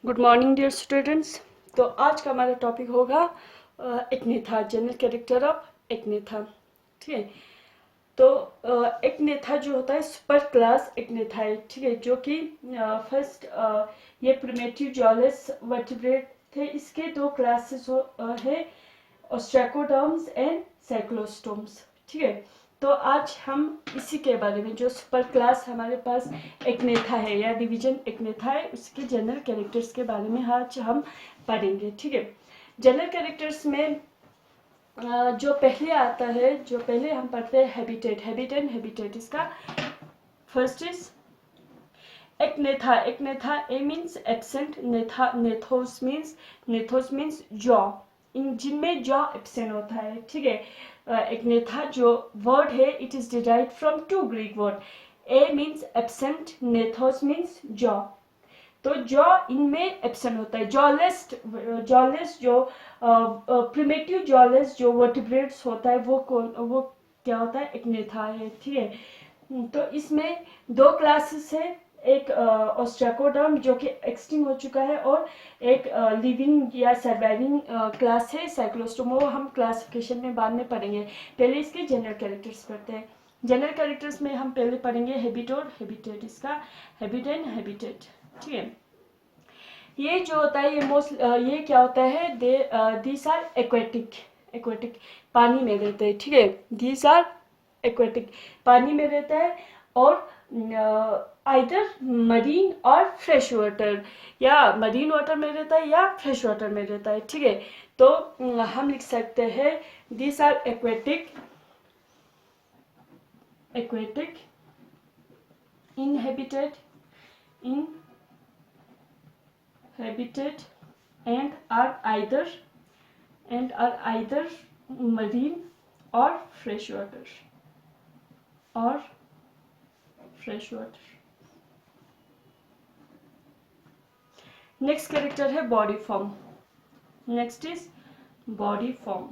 Good morning dear students. तो आज का हमारा टॉपिक होगा एक्नेथा, जनरल कैरेक्टर ऑफ एक्नेथा। ठीक है, तो एक्नेथा जो होता है सुपर क्लास एक्नेथा है, ठीक है, जो कि फर्स्ट ये प्रिमेटिव जॉलेस वर्टिब्रेट थे। इसके दो क्लासेस है, ऑस्ट्रैकोडर्म्स एंड साइक्लोस्टोम्स। ठीक है, तो आज हम इसी के बारे में, जो सुपर क्लास हमारे पास एक्नेथा है या डिवीजन एक्नेथा है, उसके जनरल कैरेक्टर्स के बारे में आज हम पढ़ेंगे। ठीक है, जनरल कैरेक्टर्स में जो पहले आता है, जो पहले हम पढ़ते हैं हैबिटेट, हैबिटेट इसका first is Agnatha. Agnatha a means absent, gnatha gnathos means jaw, इन जिनमें जॉ एब्सेंट होता है। ठीक है, एक्नेथा जो वर्ड है it is derived from two Greek word, a means absent, gnathos means jaw. तो जॉ इनमें एब्सेंट होता है। जॉलेस जो प्रिमेटिव जॉलेस जो वर्टिब्रेट्स होता है वो क्या होता है, एक्नेथा है। ठीक है, तो इसमें दो क्लासेस है, एक ऑस्ट्रैकोडर्म जो कि एक्सटिंक्ट हो चुका है, और एक लिविंग या सर्वाइविंग क्लास है साइक्लोस्टोम। वो हम क्लासिफिकेशन में बाद में पढ़ेंगे, पहले इसके जनरल कैरेक्टर्स पढ़ते हैं। जनरल कैरेक्टर्स में हम पहले पढ़ेंगे हैबिट और हैबिटेट, इसका हैबिट एंड हैबिटेट। ठीक है, ये जो होता है ये क्या होता है, दीज आर एक्वेटिक पानी में रहते हैं। ठीक है, दीज आर एक्वेटिक पानी में रहता है, और आइदर मरीन और फ्रेश वाटर, या मरीन वाटर में रहता है या फ्रेश वाटर में रहता है। ठीक है, तो हम लिख सकते हैं these are aquatic inhabited and are either marine or fresh water next character है body form. Next is body form.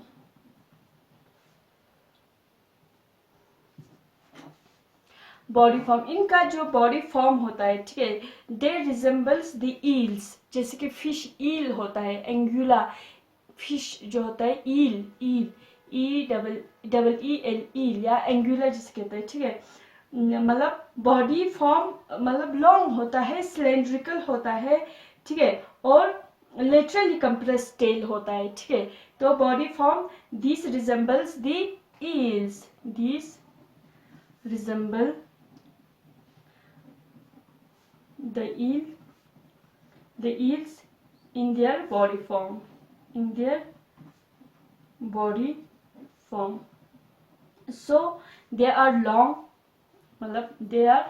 Body form, इनका जो बॉडी फॉर्म होता है, ठीक है, दे रिजेंबल्स द ईल्स, जैसे कि फिश ईल होता है, एंगुला फिश जो होता है, ईल ईल या एंगुला जिसे कहते हैं। ठीक है, मतलब बॉडी फॉर्म मतलब लॉन्ग होता है, सिलेंड्रिकल होता है। ठीक है, और लेटरली कंप्रेस्ड टेल होता है। ठीक है, तो body form this resembles the eels, this resemble the eels in their body form, so they are long, मतलब they are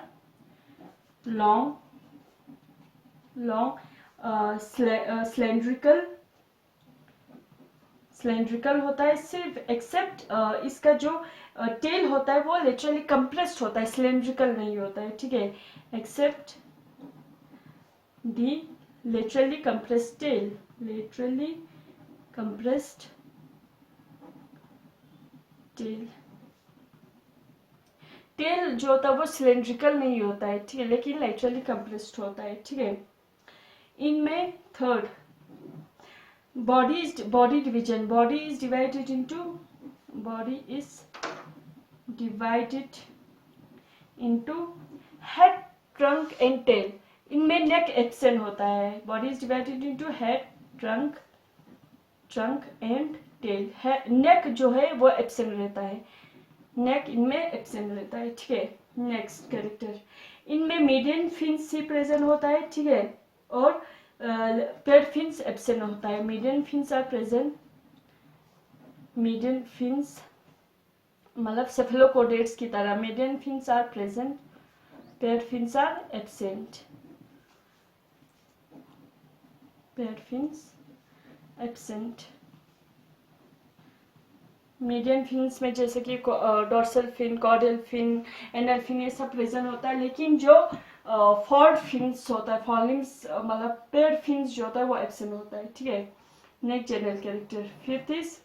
long cylindrical होता है सिर्फ, एक्सेप्ट इसका जो टेल होता है वो लिटरली कंप्रेस्ड होता है, सिलेंड्रिकल नहीं होता है। ठीक है, except the laterally compressed tail, tail जो होता है वो सिलेंड्रिकल नहीं होता है। ठीक है, लेकिन लेटरली कंप्रेस्ड होता है। ठीक है, इनमें third body division, body is divided into head, trunk and tail. इनमें नेक एब्सेंट होता है। Body is divided into head, trunk and tail. Neck जो है वो एब्सेंट रहता है, नेक इनमें एब्सेंट रहता है। ठीक है, नेक्स्ट कैरेक्टर, इनमें मीडियन फिन्स ही प्रेजेंट होता है। ठीक है, और पेड फिन्स एब्सेंट होता है। Median fins are present, median fins मतलब सेफेलोकोडेट्स की तरह, median fins are present, paired fins are absent. Median fins में जैसे कि dorsal fin, caudal fin, anal fin, ये सब प्रेजेंट होता है। लेकिन जो फॉर्ड फिन्स होता है, फॉलिंग्स मतलब पेड फिन्स जो होता है वो एब्सेंट होता है। ठीक है, next general character fifth is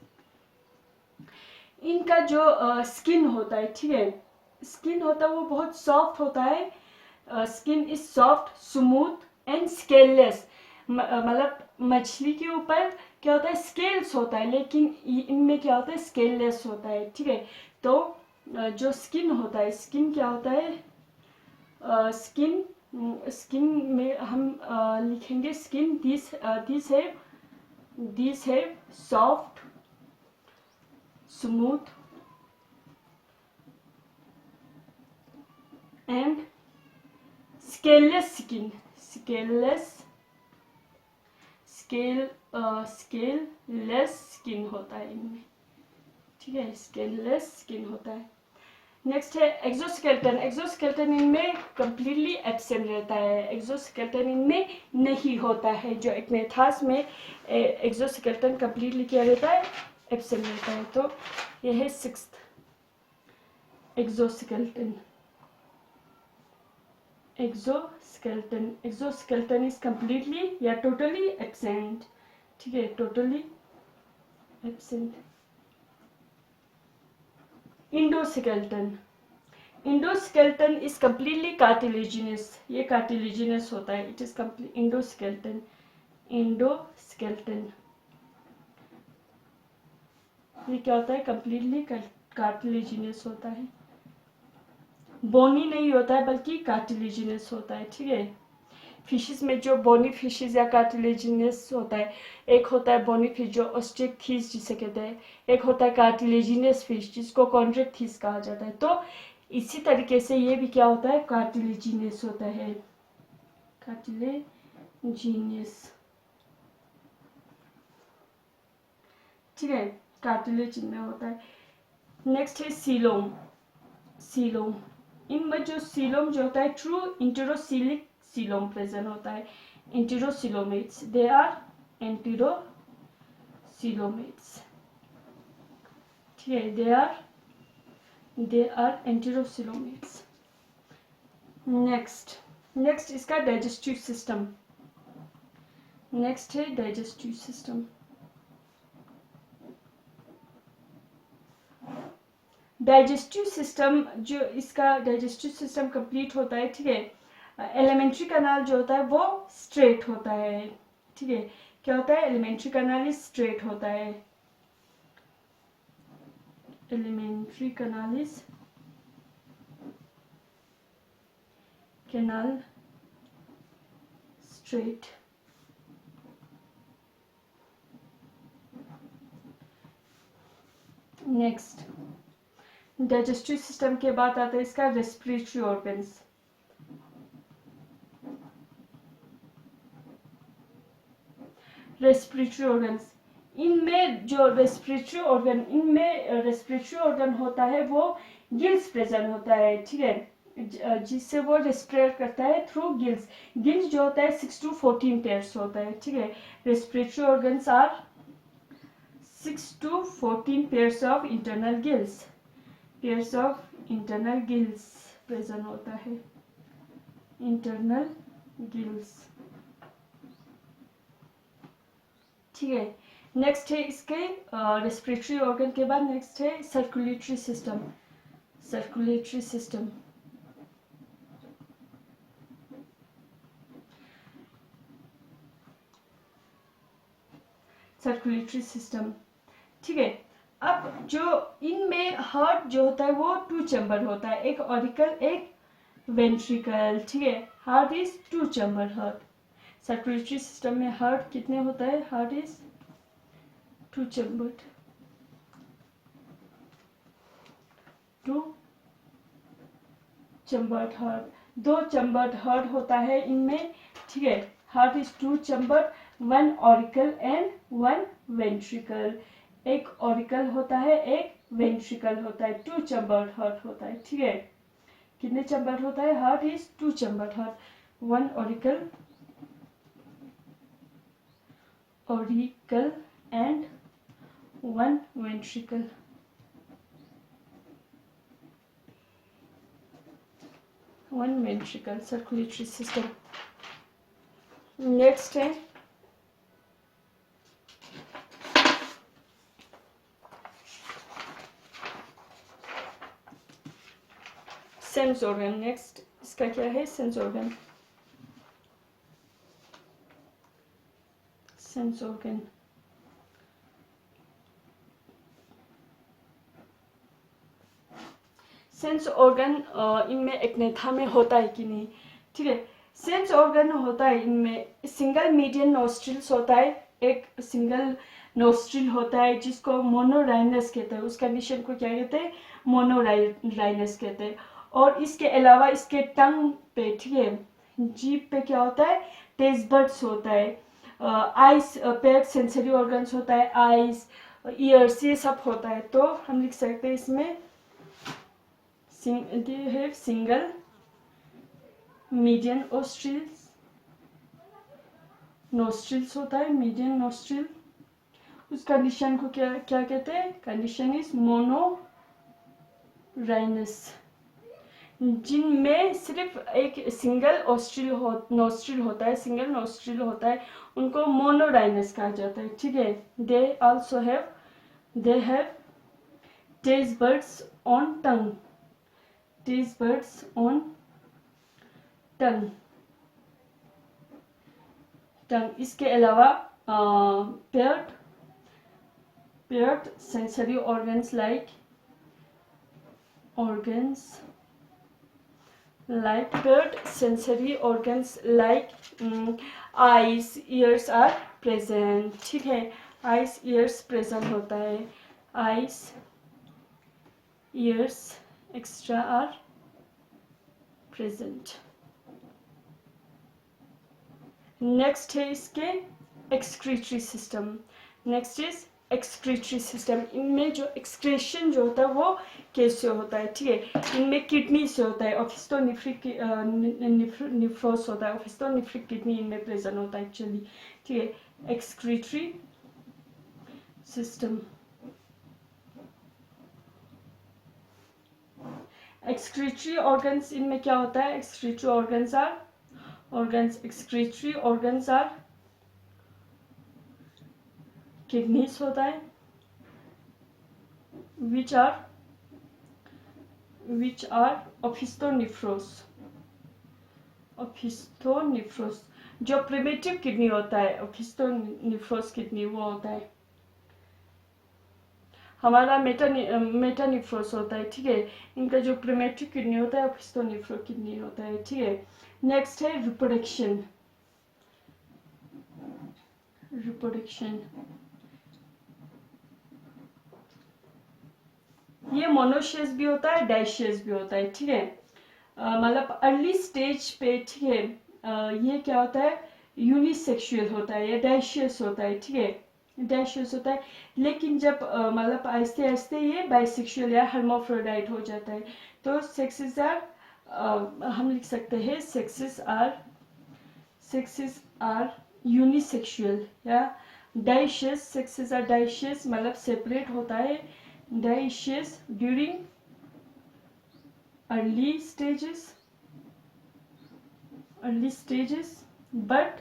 इनका जो स्किन होता है। ठीक है, स्किन होता है वो बहुत सॉफ्ट होता है। Skin is soft, smooth and scaleless, मतलब मछली के ऊपर क्या होता है, स्केल्स होता है, लेकिन इनमें क्या होता है, स्केललेस होता है। ठीक है, तो जो स्किन होता है, स्किन क्या होता है, स्किन स्किन में हम लिखेंगे स्किन, दिस है soft smooth and scaleless skin, scaleless skin होता है इनमें। ठीक है, स्केललेस स्किन होता है। नेक्स्ट है एक्सोस्केलेटन। एक्सोस्केलेटन इनमें कंप्लीटली एब्सेंट रहता है, एक्सोस्केलेटन इनमें नहीं होता है। जो एक्नेथास में एक्सोस्केलेटन कंप्लीटली क्या रहता है, एब्सेंट रहता है। तो यह है sixth, exoskeleton. Exoskeleton is completely या टोटली एब्सेंट। ठीक है, totally absent. Endoskeleton is completely cartilaginous, ये कार्टिलेजिनस होता है। इट इज कंप्लीट इंडोस्केलेटन ये क्या होता है, कंप्लीटली कार्टिलेजिनस होता है, बोनी नहीं होता है बल्कि कार्टिलेजिनस होता है। ठीक है, फिशेस में जो बोनी फिशेस या कार्टिलेजिनस होता है, एक होता है बोनी फिश जो ऑस्ट्रिकथीस जिसे कहते हैं, एक होता है कार्टिलेजिनस फिश जिसको कॉन्ट्रैक्टथीस कहा जाता है। तो इसी तरीके से ये भी क्या होता है, कार्टिलेजिनस होता है, कार्टिलेजिनस। ठीक है, कार्टिलेज में होता है। नेक्स्ट है सीलोम। इनमें जो सीलोम जो होता है, ट्रू इंटेरोसिलिक सीलोम प्रेजेंट होता है। इंटेरोसिलोमेट्स, दे आर एंटेरोसिलोमेट्स। ठीक है, दे आर एंटेरोसिलोमेट्स। नेक्स्ट इसका डाइजेस्टिव सिस्टम। नेक्स्ट है डाइजेस्टिव सिस्टम। डाइजेस्टिव सिस्टम, जो इसका डाइजेस्टिव सिस्टम कंप्लीट होता है। ठीक है, एलिमेंट्री कनाल जो होता है वो स्ट्रेट होता है। ठीक है, क्या होता है, एलिमेंट्री कनाल इज स्ट्रेट होता है, elementary kanal is canal straight. Next digestive system के बाद आता है इसका रेस्पिरेटरी ऑर्गन्स। रेस्पिरेटरी ऑर्गन्स, इनमें जो रेस्पिरेटरी ऑर्गन होता है वो गिल्स प्रेजेंट होता है। ठीक है, जिससे वो रेस्पिरेट करता है थ्रू गिल्स। गिल्स जो होता है 6 to 14 पेयर्स होता है। ठीक है, respiratory organs are 6 to 14 pairs of internal gills, present होता है, इंटरनल गिल्स। ठीक है, नेक्स्ट है इसके रेस्पिरेटरी ऑर्गन के बाद नेक्स्ट है सर्कुलेटरी सिस्टम। Circulatory system. ठीक है, अब जो इनमें हार्ट जो होता है वो 2 चैम्बर होता है, एक ऑरिकल एक वेंट्रिकल। ठीक है, heart is 2 chamber heart. Circulatory system में हार्ट कितने होता है, heart is 2 chambered, 2 chambered heart, 2 chambered heart होता है इनमें। ठीक है, heart is 2 chambered, 1 auricle and 1 ventricle. एक ऑरिकल होता है एक वेंट्रिकल होता है, 2 चैम्बर्ड हार्ट होता है। ठीक है, कितने चैम्बर्ड होता है, heart is 2 chambered heart, 1 auricle and 1 ventricle. Circulatory system. Next है सेंस ऑर्गन। नेक्स्ट इसका क्या है, sense organ. Sense organ. Sense organ इनमें एक्नेथा में होता है कि नहीं, ठीक है। सेंस ऑर्गन होता है इनमें, सिंगल मीडियन नोस्ट्रिल्स होता है, एक सिंगल नोस्ट्रिल होता है जिसको मोनोराइनस कहते हैं, उस कंडीशन को क्या कहते हैं, मोनोराइनस कहते हैं। और इसके अलावा इसके टंग पे, ठीक है, जीभ पे क्या होता है, टेस्ट बड्स होता है, आइस पे सेंसरी ऑर्गन्स होता है, आइस, ईयर्स, ये सब होता है। तो हम लिख सकते हैं इसमें they have single median nostrils होता है, मीडियन नोस्ट्रिल। उस कंडीशन को क्या क्या कहते हैं, कंडीशन इज मोनोराइनस। जिनमें सिर्फ एक सिंगल नोस्ट्रिल होता है, सिंगल नोस्ट्रिल होता है, उनको मोनोराइनस कहा जाता है, ठीक है। They have taste buds on tongue, taste buds on tongue। इसके अलावा paired sensory organs like eyes, ears are present, ठीक है। eyes, ears present होता है, eyes, ears extra are present। Next है इसके excretory system. Next is excretory system. इनमें जो एक्सक्रेशन जो होता है वो कैसे होता है, ठीक है। इनमें किडनी से होता है, ऑफिस्टोनिफ्रिक निफ्रोस होता है, ऑफिस्टोनिफ्रिक किडनी इनमें प्रेजेंट होता है एक्चुअली, ठीक है। एक्सक्रीटरी सिस्टम, एक्सक्रीटरी ऑर्गन्स इनमें क्या होता है, excretory excretory organs are kidneys होता है, विच आर ऑफिस्टोनिफ्रोस। जो प्रिमिटिव किडनी होता है, ऑफिस्टोनिफ्रोस किडनी, वो होता है हमारा मेटानिफ्रोस होता है, ठीक है। इनका जो प्रिमेटिव किडनी होता है ऑफिस्टोनिफ्रो किडनी होता है, ठीक है। नेक्स्ट है रिप्रोडक्शन। ये मोनोशियस भी होता है, डाइशियस भी होता है, ठीक है। मतलब अर्ली स्टेज पे, ठीक है, ये क्या होता है, यूनिसेक्सुअल होता है या डाइशियस होता है, ठीक है, डाइशियस होता है। लेकिन जब मतलब आहिस्ते आहिस्ते ये बाइसेक्सुअल या हर्माफ्रोडाइट हो जाता है। तो सेक्सेस आर, हम लिख सकते हैं सेक्सेस आर यूनिसेक्सुअल या डाइशियस। सेक्सेस आर डाइशियस मतलब सेपरेट होता है, dioecious during early stages but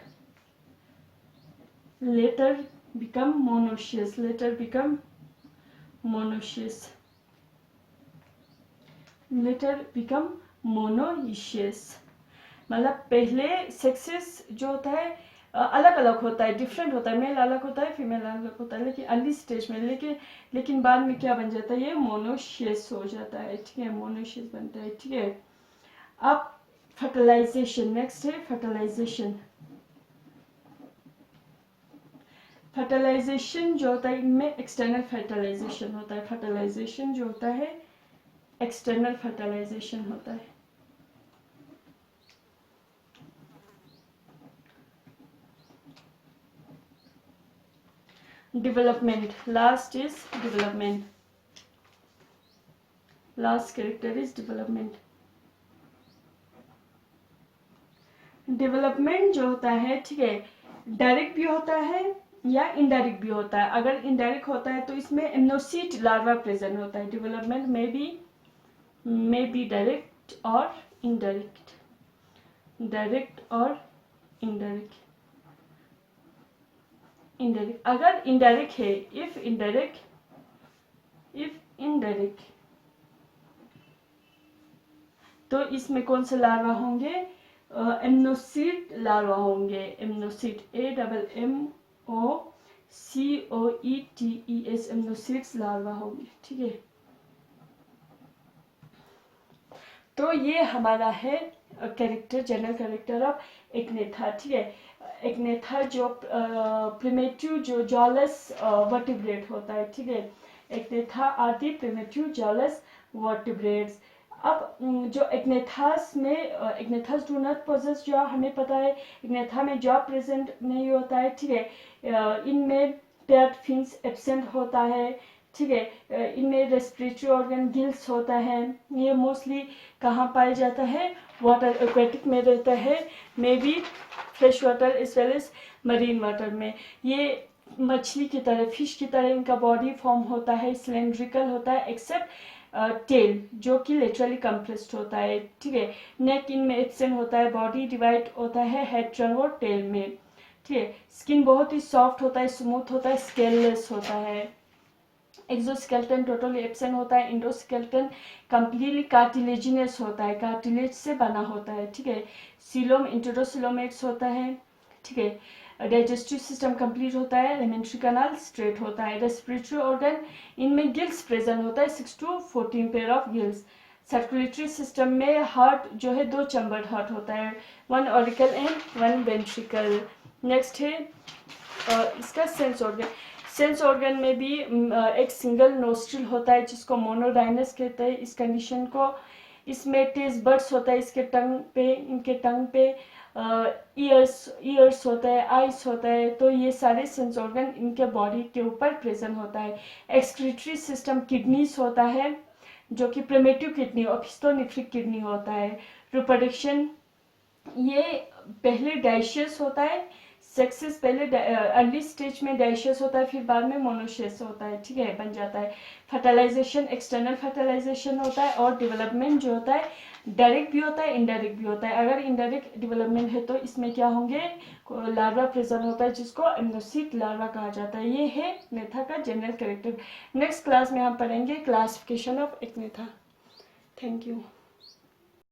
later become monoecious, मतलब पहले सेक्सेस जो होता है अलग अलग होता है, डिफरेंट होता है, मेल अलग होता है, फीमेल अलग होता है, लेकिन अर्ली स्टेज में, लेकिन बाद में क्या बन जाता है, ये मोनोशियस हो जाता है, ठीक है, मोनोशियस बनता है, ठीक है। अब फर्टिलाइजेशन, नेक्स्ट है फर्टिलाइजेशन जो होता है इनमें एक्सटर्नल फर्टिलाइजेशन होता है, फर्टिलाइजेशन जो होता है एक्सटर्नल फर्टिलाइजेशन होता है। development, last character is development। Development जो होता है, ठीक है, डायरेक्ट भी होता है या इनडायरेक्ट भी होता है। अगर इनडायरेक्ट होता है तो इसमें एमनोसीट लार्वा प्रेजेंट होता है। डेवलपमेंट में बी डायरेक्ट और इनडायरेक्ट, इनडायरेक्ट। अगर इनडायरेक्ट है, इफ इनडायरेक्ट, तो इसमें कौन से लार्वा होंगे, एमनोसीट लार्वा होंगे, एमनोसीट, AMM MOCOETES एमनोसीड्स लार्वा होगी, ठीक है। तो ये हमारा है कैरेक्टर, जनरल कैरेक्टर ऑफ एक्नेथा, ठीक है। एक्नेथा जो प्रिमेटिव जो जॉलस वर्टिब्रेट होता है, ठीक है। एक्नेथा are the primitive jealous vertebrates. अब जो एक्नेथास में एक्नेथास डू नॉट पोजेस जॉ, हमें पता है एक्नेथा में जॉ प्रेजेंट नहीं होता है, ठीक है। इनमें पेयर्ड फिन्स एब्सेंट होता है, ठीक है। इनमें रेस्पिरेटरी ऑर्गन गिल्स होता है। ये मोस्टली कहाँ पाया जाता है, वाटर एक्वेटिक में रहता है, may be fresh water as well as marine water में। ये मछली की तरह, फिश की तरह इनका बॉडी फॉर्म होता है, सिलेंड्रिकल होता है एक्सेप्ट टेल जो कि लेटरली कंप्रेस्ड होता है, ठीक है। नेक इनमें एब्सेंट होता है, बॉडी डिवाइड होता है हेड, ट्रंक और टेल में, ठीक है। स्किन बहुत ही सॉफ्ट होता है, स्मूथ होता है, स्केललेस होता है। एक्सोस्केलेटन टोटली एब्सेंट होता है। इंडोस्केलेटन कंप्लीटली कार्टिलेजिनस होता है, कार्टिलेज से बना होता है, ठीक है। सीलोम इंटेरोसिलोमेट्स होता है, ठीक है। डाइजेस्टिव सिस्टम कंप्लीट होता है। एलिमेंट्री कनाल स्ट्रेट होता है। रेस्पिरेटरी ऑर्गन इनमें गिल्स प्रेजेंट होता है, 6 to 14 pair of gills. Circulatory system में हार्ट जो है 2 चैम्बर्ड हार्ट होता है, 1 ऑरिकल एंड 1 वेंट्रिकल। नेक्स्ट है इसका सेंस ऑर्गन। सेंस ऑर्गन में भी एक सिंगल नोस्ट्रिल होता है जिसको मोनोडाइनस कहते हैं इस कंडीशन को। इसमें टेस्ट बर्ड्स होता है इसके टंग पे, इनके टंग पे ईयर्स होता है, आइस होता है। तो ये सारे सेंस ऑर्गन इनके बॉडी के ऊपर प्रेजेंट होता है। एक्सक्रीटरी सिस्टम किडनीज होता है जो कि प्रिमेटिव किडनी और ऑप्स्टोनिफ्रिक किडनी होता है। रिप्रोडक्शन ये पहले डाइशियस होता है, सेक्सेस पहले अर्ली स्टेज में डाइशियस होता है, फिर बाद में मोनोशियस होता है, ठीक है, बन जाता है। फर्टिलाइजेशन एक्सटर्नल फर्टिलाइजेशन होता है और डेवलपमेंट जो होता है डायरेक्ट भी होता है, इनडायरेक्ट भी होता है। अगर इनडायरेक्ट डेवलपमेंट है तो इसमें क्या होंगे, लार्वा प्रेजेंट होता है जिसको एमनोसीड लार्वा कहा जाता है। ये है एक्नेथा का जनरल कैरेक्टर। नेक्स्ट क्लास में हम पढ़ेंगे classification of Agnatha. Thank you.